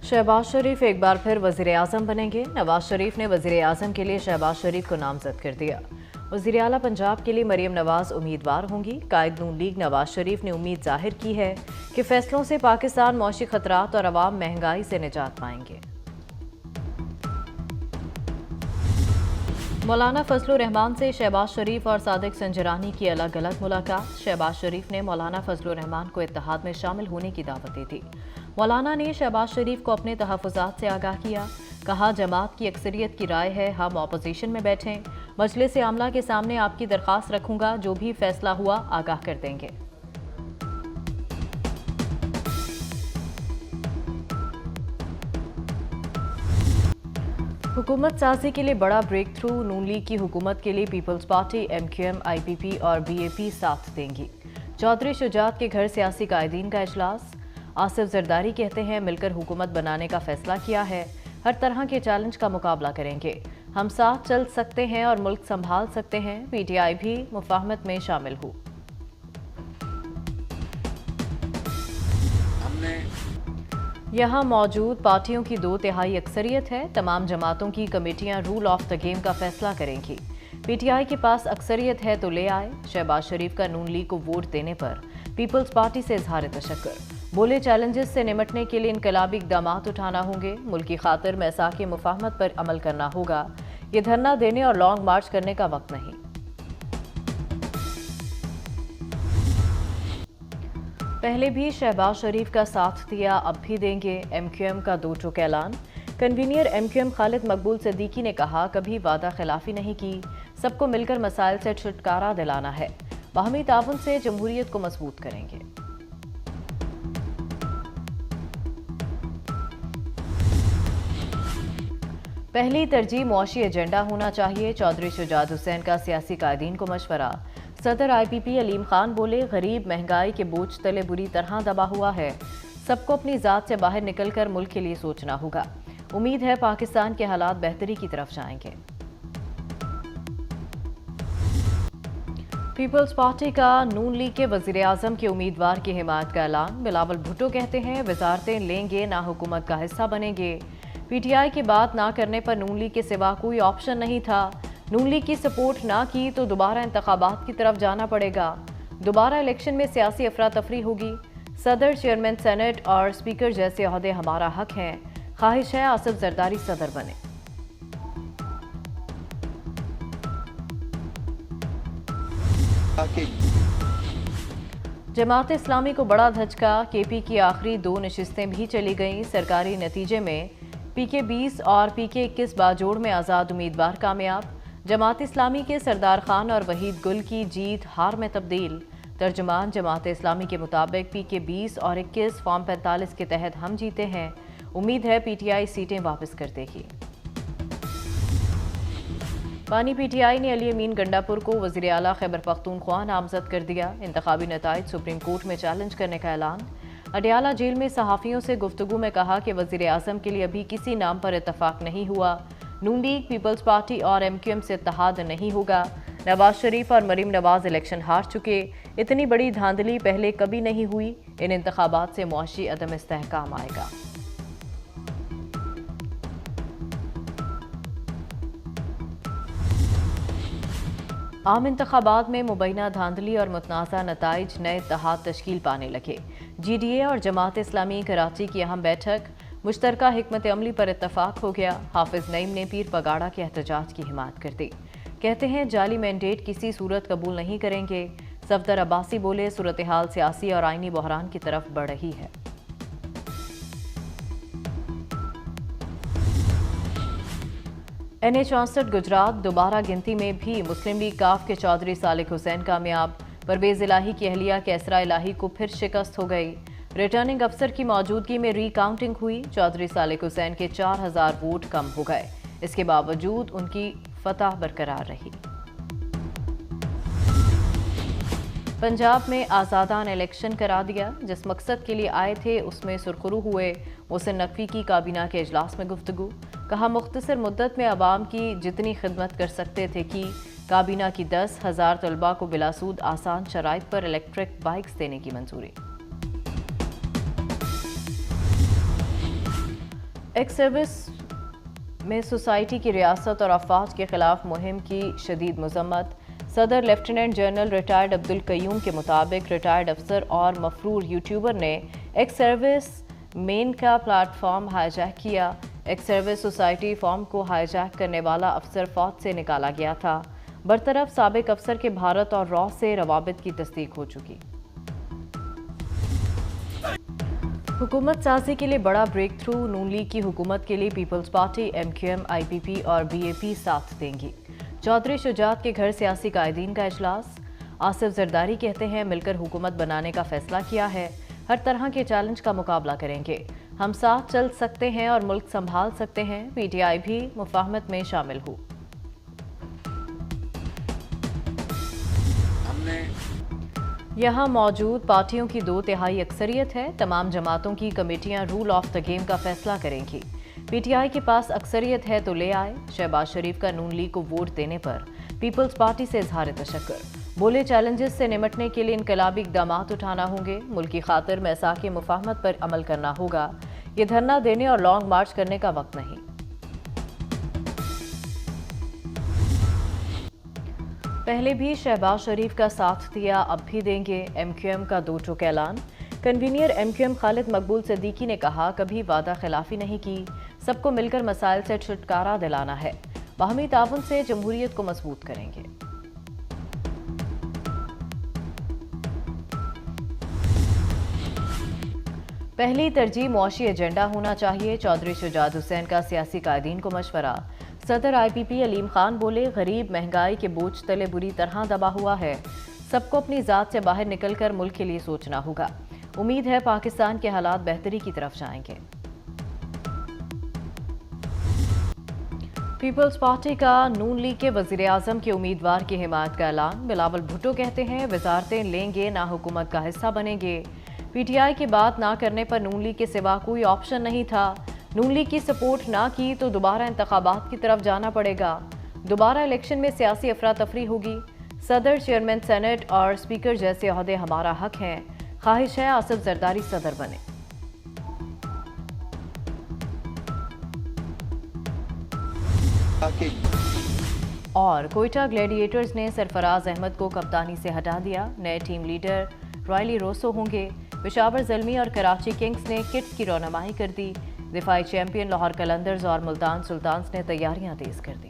शहबाज शरीफ एक बार फिर वज़ीर आज़म बनेंगे। नवाज शरीफ ने वज़ीर आज़म के लिए शहबाज शरीफ को नामजद कर दिया। वज़ीर आला पंजाब के लिए मरियम नवाज उम्मीदवार होंगी। कायद नून लीग नवाज शरीफ ने उम्मीद जाहिर की है कि फैसलों से पाकिस्तान मौशी खतरात और अवाम महंगाई से निजात पाएंगे। मौलाना फजलुर रहमान से शहबाज शरीफ और सादिक संजरानी की अलग अलग मुलाकात। शहबाज शरीफ ने मौलाना फजलुर रहमान को इत्तेहाद में शामिल होने की दावत दी थी। मौलाना ने शहबाज शरीफ को अपने तहफ़्फ़ुज़ात से आगाह किया। कहा, जमात की अक्सरियत की राय है हम ऑपोजिशन में बैठें। मजलिस आमला के सामने आपकी दरख्वास्त रखूंगा, जो भी फैसला हुआ आगाह कर देंगे। हुकूमत साजी के लिए बड़ा ब्रेक थ्रू। नून लीग की हुकूमत के लिए पीपल्स पार्टी, MQM, IPP और BAP साथ देंगी। चौधरी शुजात के घर सियासी कायदीन का इजलास। आसिफ जरदारी कहते हैं मिलकर हुकूमत बनाने का फैसला किया है, हर तरह के चैलेंज का मुकाबला करेंगे, हम साथ चल सकते हैं और मुल्क संभाल सकते हैं। PTI भी मुफाहमत में शामिल हो। यहाँ मौजूद पार्टियों की 2/3 अक्सरियत है। तमाम जमातों की कमेटियां रूल ऑफ द गेम का फैसला करेंगी। PTI के पास अक्सरियत है तो ले आए। शहबाज शरीफ का नून लीग को वोट देने पर पीपल्स पार्टी से इजहार तशक्कुर। बोले, चैलेंजेस से निमटने के लिए इनकलाबी इक़दामात उठाना होंगे। मुल्क की खातिर मैसाक मुफाहमत पर अमल करना होगा। ये धरना देने और लॉन्ग मार्च करने का वक्त नहीं। पहले भी शहबाज शरीफ का साथ दिया, अब भी देंगे। MQM का दो टूक ऐलान। कन्वीनियर MQM खालिद मकबूल सिद्दीकी ने कहा, कभी वादा खिलाफी नहीं की, सबको मिलकर मसाइल से छुटकारा दिलाना है। बाहमी ताउन से जमहूरियत को मजबूत करेंगे। पहली तरजीह मुआशी एजेंडा होना चाहिए। चौधरी शुजात हुसैन का सियासी कायदीन को मशवरा। सदर IPP अलीम खान बोले, गरीब महंगाई के बोझ तले बुरी तरह दबा हुआ है, सबको अपनी ज़ात से बाहर निकलकर मुल्क के लिए सोचना होगा। उम्मीद है पाकिस्तान के हालात बेहतरी की तरफ जाएंगे। पीपल्स पार्टी का नून लीग के वज़ीर आज़म के उम्मीदवार की हिमायत का ऐलान। बिलावल भुट्टो कहते हैं वजारतें लेंगे ना हुकूमत का हिस्सा बनेंगे। PTI की बात ना करने पर नून लीग के सिवा कोई ऑप्शन नहीं था। नून लीग की सपोर्ट ना की तो दोबारा इंतखाबात की तरफ जाना पड़ेगा। दोबारा इलेक्शन में सियासी अफरा तफरी होगी। सदर, चेयरमैन सेनेट और स्पीकर जैसे ओहदे हमारा हक हैं। ख्वाहिश है आसिफ जरदारी सदर बने। जमात इस्लामी को बड़ा धचका। KP की आखिरी 2 नशिस्तें भी चली गईं। सरकारी नतीजे में PK 20 और PK 21 बाजोड़ में आज़ाद उम्मीदवार कामयाब। जमात इस्लामी के सरदार खान और वहीद गुल की जीत हार में तब्दील। तर्जुमान जमात इस्लामी के मुताबिक PK 20 और 21 फॉर्म 45 के तहत हम जीते हैं। उम्मीद है PTI सीटें वापस कर देगी। पानी PTI ने अली अमीन गंडापुर को वज़ीर आला खैबर पख्तूनख्वा नामजद कर दिया। इंतखाबी नताइज सुप्रीम कोर्ट में चैलेंज करने का ऐलान। अडियाला जेल में सहाफ़ियों से गुफ्तगू में कहा कि वज़ीर आज़म के लिए अभी किसी नाम पर इत्तफाक नहीं हुआ। नून लीग, पीपल्स पार्टी और MQM से इत्तेहाद नहीं होगा। नवाज शरीफ और मरीम नवाज इलेक्शन हार चुके, इतनी बड़ी धांधली पहले कभी नहीं हुई। इन इंतखाबात से मुआशी अदम इस्तेहकाम आएगा। आम इंतखाबात में मुबैना धांधली और मुतनाज़ा नताइज नए इत्तेहाद तश्कील पाने लगे। GDA और जमात इस्लामी कराची की अहम बैठक। मुश्तरका हिकमत अमली पर इत्तफाक हो गया। हाफिज नईम ने पीर पगाड़ा के एहतजाज की हिमायत कर दी। कहते हैं जाली मैंडेट किसी सूरत कबूल नहीं करेंगे। सफदर अब्बासी बोले, सूरत हाल सियासी और आइनी बहरान की तरफ बढ़ रही है। NA 64 गुजरात दोबारा गिनती में भी मुस्लिम लीग काफ के चौधरी सालिक हुसैन कामयाब। परवेज इलाही की अहलिया कैसरा इलाही को फिर शिकस्त हो गई। रिटर्निंग अफसर की मौजूदगी में रीकाउंटिंग हुई। चौधरी सालिक हुसैन के 4000 वोट कम हो गए। इसके बावजूद उनकी फतह बरकरार रही। पंजाब में आज़ादान इलेक्शन करा दिया। जिस मकसद के लिए आए थे उसमें सुरखरू हुए। मोहसिन नकवी की काबीना के इजलास में गुफ्तगू। कहा, मुख्तसर मुद्दत में अवाम की जितनी खिदमत कर सकते थे की। काबीना की 10,000 तलबा को बिलासूद आसान शराइत पर इलेक्ट्रिक बाइक्स देने की मंजूरी। एक्स सर्विस में सोसाइटी की रियासत और अफवाज के खिलाफ मुहिम की शदीद मजम्मत। सदर lieutenant general retired Abdul Qayyum के मुताबिक रिटायर्ड अफसर और मफरूर यूट्यूबर ने एक्स सर्विस मेन का प्लेटफॉर्म हाईजैक किया। एक्स सर्विस सोसाइटी फॉर्म को हाईजैक करने वाला अफसर फौज से निकाला गया था। बरतरफ साबिक अफसर के भारत और रॉ से रवाबित की तस्दीक हो चुकी। हुकूमत साजी के लिए बड़ा ब्रेक थ्रू। नून लीग की हुकूमत के लिए पीपल्स पार्टी, MQM, IPP और BAP साथ देंगी। चौधरी शुजात के घर सियासी कायदीन का इजलास। आसिफ जरदारी कहते हैं मिलकर हुकूमत बनाने का फैसला किया है, हर तरह के चैलेंज का मुकाबला करेंगे, हम साथ चल सकते हैं और मुल्क संभाल सकते हैं। PTI भी मुफाहमत में शामिल हो। यहाँ मौजूद पार्टियों की 2/3 अक्सरियत है। तमाम जमातों की कमेटियां रूल ऑफ द गेम का फैसला करेंगी। PTI के पास अक्सरियत है तो ले आए। शहबाज शरीफ का नून लीग को वोट देने पर पीपल्स पार्टी से इजहार तशक्कुर। बोले चैलेंजेस से निमटने के लिए इनकलाबी इक़दामात उठाना होंगे। मुल्क की खातिर मैसाक मुफाहमत पर अमल करना होगा। ये धरना देने और लॉन्ग मार्च करने का वक्त नहीं। पहले भी शहबाज शरीफ का साथ दिया, अब भी देंगे। MQM का दो टुक ऐलान। कन्वीनियर MQM खालिद मकबूल सिद्दीकी ने कहा कभी वादा खिलाफी नहीं की, सबको मिलकर मसाइल से छुटकारा दिलाना है, बाहमी ताउन से जमहूरियत को मजबूत करेंगे। पहली तरजीह मुआशी एजेंडा होना चाहिए। चौधरी शुजात हुसैन का सियासी कायदीन को मशवरा। सदर IPP अलीम खान बोले गरीब महंगाई के बोझ तले बुरी तरह दबा हुआ है, सबको अपनी ज़ात से बाहर निकलकर मुल्क के लिए सोचना होगा। उम्मीद है पाकिस्तान के हालात बेहतरी की तरफ जाएंगे। पीपल्स पार्टी का नून लीग के वज़ीर आज़म के उम्मीदवार की हिमायत का ऐलान। बिलावल भुट्टो कहते हैं वजारतें लेंगे ना हुकूमत का हिस्सा बनेंगे। PTI की बात ना करने पर नून लीग के सिवा कोई ऑप्शन नहीं था। नून लीग की सपोर्ट ना की तो दोबारा इंतखाबात की तरफ जाना पड़ेगा। दोबारा इलेक्शन में सियासी अफरा तफरी होगी। सदर, चेयरमैन सेनेट और स्पीकर जैसे ओहदे हमारा हक हैं। ख्वाहिश है आसिफ जरदारी सदर बने। और कोयटा ग्लैडिएटर्स ने सरफराज अहमद को कप्तानी से हटा दिया। नए टीम लीडर रॉयली रोसो होंगे। पेशावर ज़ल्मी और कराची किंग्स ने किट्स की रौनमाई कर दी। दिफाई चैंपियन लाहौर कलंदर्स और मुल्तान सुल्तान्स ने तैयारियां तेज कर दी।